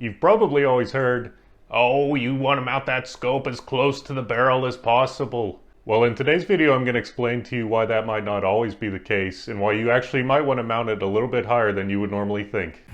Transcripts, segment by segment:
You've probably always heard, oh, you want to mount that scope as close to the barrel as possible. Well, in today's video, I'm going to explain to you why that might not always be the case and why you actually might want to mount it a little bit higher than you would normally think.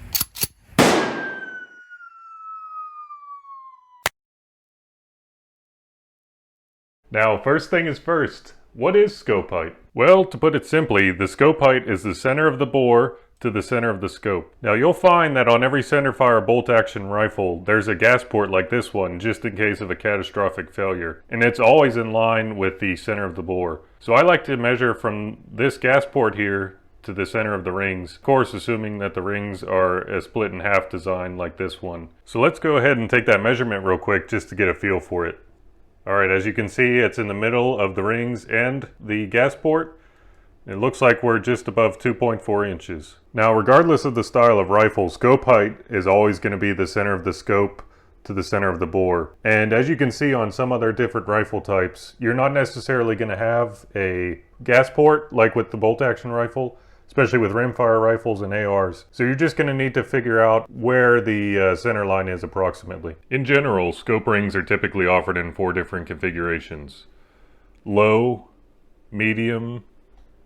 Now, first thing is first, what is scope height? Well, to put it simply, the scope height is the center of the bore to the center of the scope. Now, you'll find that on every centerfire bolt-action rifle, there's a gas port like this one, just in case of a catastrophic failure. And it's always in line with the center of the bore. So I like to measure from this gas port here to the center of the rings, of course assuming that the rings are a split in half design like this one. So let's go ahead and take that measurement real quick just to get a feel for it. Alright, as you can see, it's in the middle of the rings and the gas port. It looks like we're just above 2.4 inches. Now, regardless of the style of rifle, scope height is always going to be the center of the scope to the center of the bore. And as you can see on some other different rifle types, you're not necessarily going to have a gas port like with the bolt-action rifle, especially with rimfire rifles and ARs. So you're just going to need to figure out where the center line is approximately. In general, scope rings are typically offered in 4 different configurations: low, medium,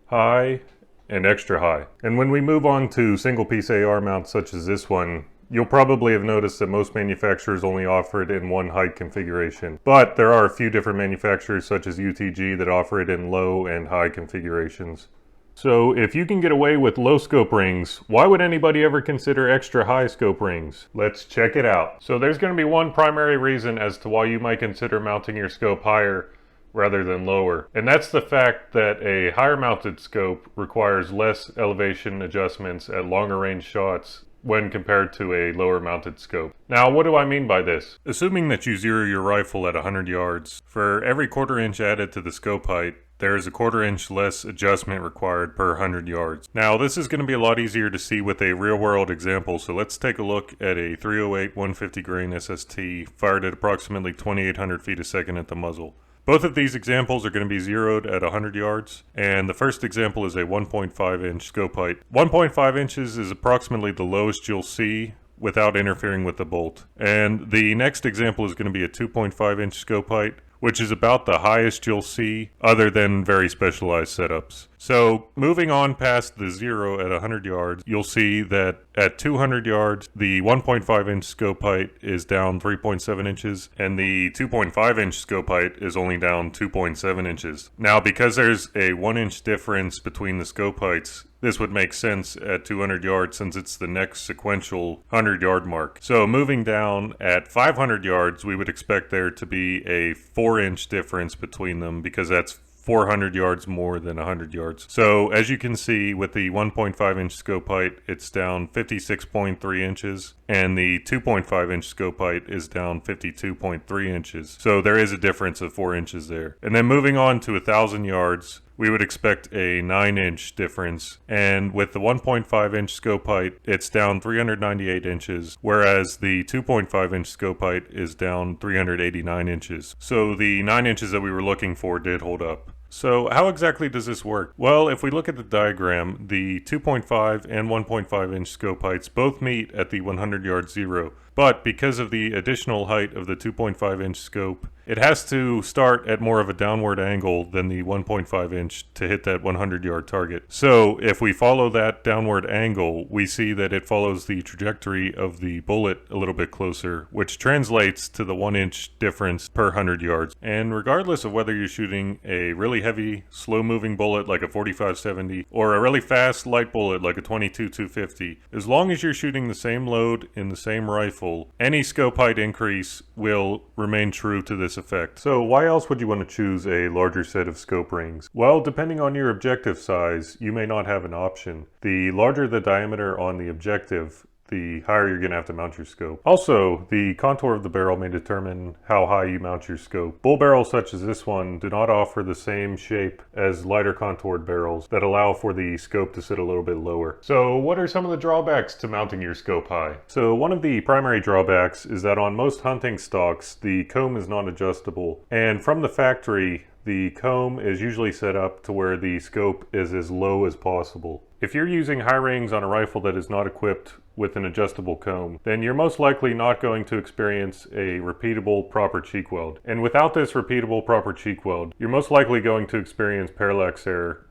high, and extra high. And when we move on to single piece AR mounts such as this one, you'll probably have noticed that most manufacturers only offer it in one height configuration. But there are a few different manufacturers such as UTG that offer it in low and high configurations. So if you can get away with low scope rings, why would anybody ever consider extra high scope rings? Let's check it out. So there's going to be one primary reason as to why you might consider mounting your scope higher rather than lower. And that's the fact that a higher mounted scope requires less elevation adjustments at longer range shots when compared to a lower mounted scope. Now, what do I mean by this? Assuming that you zero your rifle at 100 yards, for every 1/4 inch added to the scope height, there is a 1/4 inch less adjustment required per 100 yards. Now, this is going to be a lot easier to see with a real-world example, so let's take a look at a 308 150 grain SST fired at approximately 2,800 feet a second at the muzzle. Both of these examples are going to be zeroed at 100 yards, and the first example is a 1.5 inch scope height. 1.5 inches is approximately the lowest you'll see without interfering with the bolt. And the next example is going to be a 2.5 inch scope height, which is about the highest you'll see other than very specialized setups. So moving on past the 0 at 100 yards, you'll see that at 200 yards, the 1.5 inch scope height is down 3.7 inches, and the 2.5 inch scope height is only down 2.7 inches. Now, because there's a 1 inch difference between the scope heights, this would make sense at 200 yards since it's the next sequential 100 yard mark. So moving down at 500 yards, we would expect there to be a 4 inch difference between them because that's 400 yards more than 100 yards. So as you can see with the 1.5 inch scope height, it's down 56.3 inches, and the 2.5 inch scope height is down 52.3 inches. So there is a difference of 4 inches there. And then moving on to 1,000 yards, we would expect a 9 inch difference, and with the 1.5 inch scope height, it's down 398 inches, whereas the 2.5 inch scope height is down 389 inches. So the 9 inches that we were looking for did hold up. So how exactly does this work? Well, if we look at the diagram, the 2.5 and 1.5 inch scope heights both meet at the 100 yard zero. But because of the additional height of the 2.5 inch scope, it has to start at more of a downward angle than the 1.5 inch to hit that 100 yard target. So if we follow that downward angle, we see that it follows the trajectory of the bullet a little bit closer, which translates to the 1 inch difference per 100 yards. And regardless of whether you're shooting a really heavy, slow moving bullet like a 45-70 or a really fast, light bullet like a 22-250, as long as you're shooting the same load in the same rifle, any scope height increase will remain true to this effect. So why else would you want to choose a larger set of scope rings? Well, depending on your objective size, you may not have an option. The larger the diameter on the objective, the higher you're going to have to mount your scope. Also, the contour of the barrel may determine how high you mount your scope. Bull barrels such as this one do not offer the same shape as lighter contoured barrels that allow for the scope to sit a little bit lower. So what are some of the drawbacks to mounting your scope high? So one of the primary drawbacks is that on most hunting stocks, the comb is not adjustable, and from the factory, the comb is usually set up to where the scope is as low as possible. If you're using high range on a rifle that is not equipped with an adjustable comb, then you're most likely not going to experience a repeatable proper cheek weld. And without this repeatable proper cheek weld, you're most likely going to experience parallax error,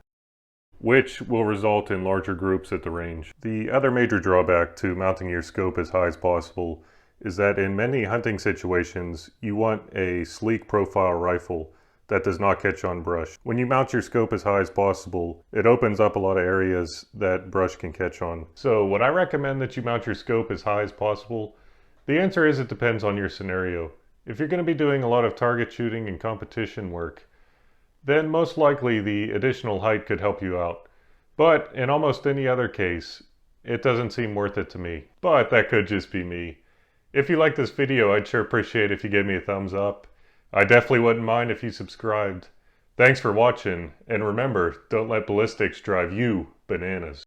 which will result in larger groups at the range. The other major drawback to mounting your scope as high as possible is that in many hunting situations, you want a sleek profile rifle that does not catch on brush. When you mount your scope as high as possible, it opens up a lot of areas that brush can catch on. So would I recommend that you mount your scope as high as possible? The answer is it depends on your scenario. If you're going to be doing a lot of target shooting and competition work, then most likely the additional height could help you out. But in almost any other case, it doesn't seem worth it to me. But that could just be me. If you like this video, I'd sure appreciate if you gave me a thumbs up. I definitely wouldn't mind if you subscribed. Thanks for watching, and remember, don't let ballistics drive you bananas.